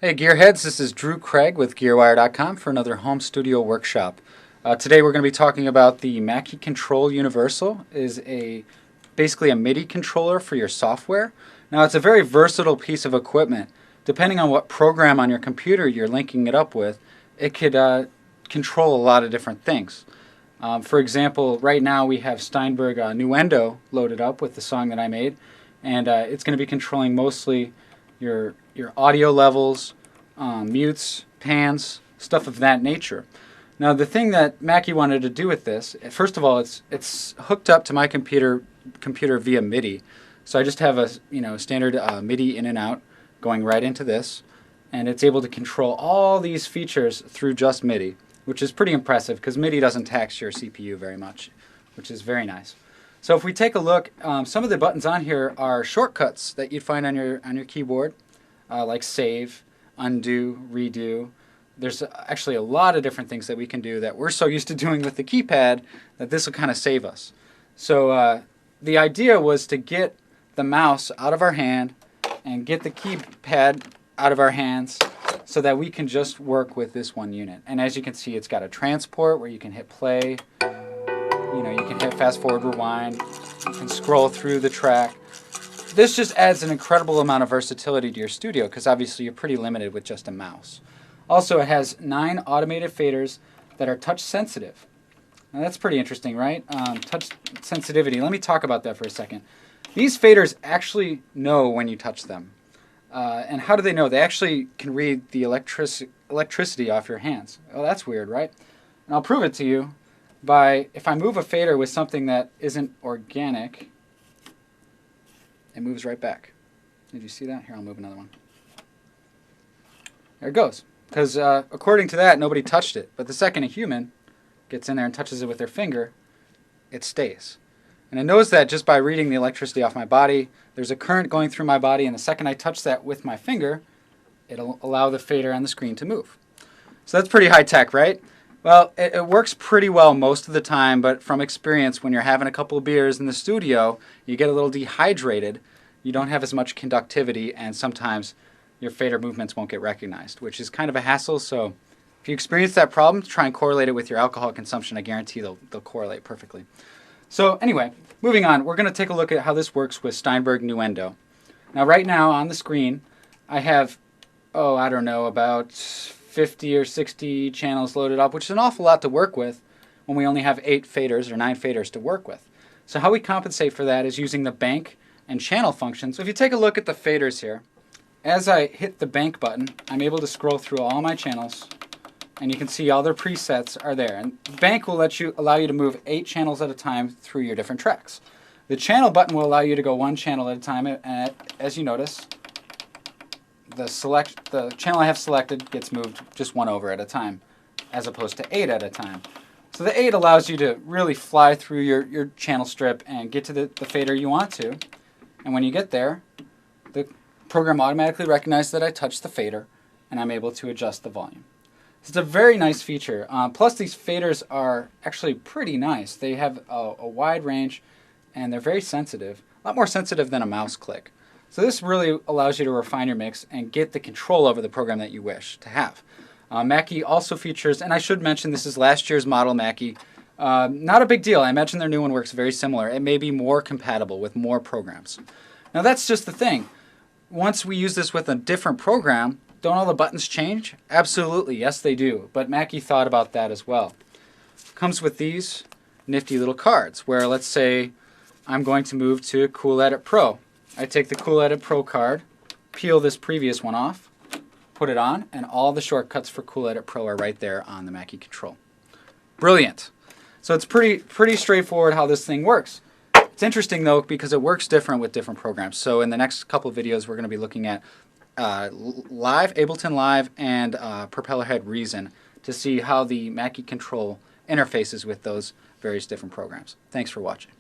Hey Gearheads, this is Drew Krag with GearWire.com for another home studio workshop. Today we're going to be talking about the Mackie Control Universal. It is basically a MIDI controller for your software. Now it's a very versatile piece of equipment. Depending on what program on your computer you're linking it up with, it could control a lot of different things. For example, right now we have Steinberg Nuendo loaded up with the song that I made, and it's going to be controlling mostly your audio levels, mutes, pans, stuff of that nature. Now the thing that Mackie wanted to do with this, first of all, it's hooked up to my computer via MIDI. So I just have a standard MIDI in and out going right into this, and it's able to control all these features through just MIDI, which is pretty impressive because MIDI doesn't tax your CPU very much, which is very nice. So if we take a look, some of the buttons on here are shortcuts that you'd find on your keyboard, like save, undo, redo. There's actually a lot of different things that we can do that we're so used to doing with the keypad that this will kind of save us. So the idea was to get the mouse out of our hand and get the keypad out of our hands so that we can just work with this one unit. And as you can see, it's got a transport where you can hit play. You can hit fast forward, rewind, you can scroll through the track. This just adds an incredible amount of versatility to your studio because obviously you're pretty limited with just a mouse. Also, it has 9 automated faders that are touch sensitive. Now that's pretty interesting, right? Touch sensitivity. Let me talk about that for a second. These faders actually know when you touch them. And how do they know? They actually can read the electricity off your hands. Oh, that's weird, right? And I'll prove it to you by, if I move a fader with something that isn't organic, it moves right back. Did you see that? Here, I'll move another one. There it goes. Because according to that, nobody touched it. But the second a human gets in there and touches it with their finger, it stays. And it knows that just by reading the electricity off my body. There's a current going through my body, and the second I touch that with my finger, it'll allow the fader on the screen to move. So that's pretty high tech, right? Well, it works pretty well most of the time, but from experience, when you're having a couple of beers in the studio, you get a little dehydrated, you don't have as much conductivity, and sometimes your fader movements won't get recognized, which is kind of a hassle. So if you experience that problem, try and correlate it with your alcohol consumption. I guarantee they'll correlate perfectly. So anyway, moving on, we're going to take a look at how this works with Steinberg Nuendo. Now right now on the screen, I have, I don't know, about 50 or 60 channels loaded up, which is an awful lot to work with when we only have 8 faders or 9 faders to work with. So how we compensate for that is using the bank and channel functions. So if you take a look at the faders here, as I hit the bank button, I'm able to scroll through all my channels, and you can see all their presets are there. And bank will allow you to move 8 channels at a time through your different tracks. The channel button will allow you to go 1 channel at a time, and as you notice, the channel I have selected gets moved just 1 over at a time, as opposed to 8 at a time. So the 8 allows you to really fly through your channel strip and get to the fader you want to. And when you get there, the program automatically recognizes that I touched the fader, and I'm able to adjust the volume. It's a very nice feature. Plus, these faders are actually pretty nice. They have a wide range, and they're very sensitive, a lot more sensitive than a mouse click. So this really allows you to refine your mix and get the control over the program that you wish to have. Mackie also features, and I should mention this is last year's model Mackie. Not a big deal. I imagine their new one works very similar. It may be more compatible with more programs. Now that's just the thing. Once we use this with a different program, don't all the buttons change? Absolutely, yes they do. But Mackie thought about that as well. Comes with these nifty little cards where, let's say I'm going to move to Cool Edit Pro. I take the Cool Edit Pro card, peel this previous one off, put it on, and all the shortcuts for Cool Edit Pro are right there on the Mackie Control. Brilliant. So it's pretty straightforward how this thing works. It's interesting though because it works different with different programs. So in the next couple of videos we're going to be looking at Ableton Live and Propellerhead Reason to see how the Mackie Control interfaces with those various different programs. Thanks for watching.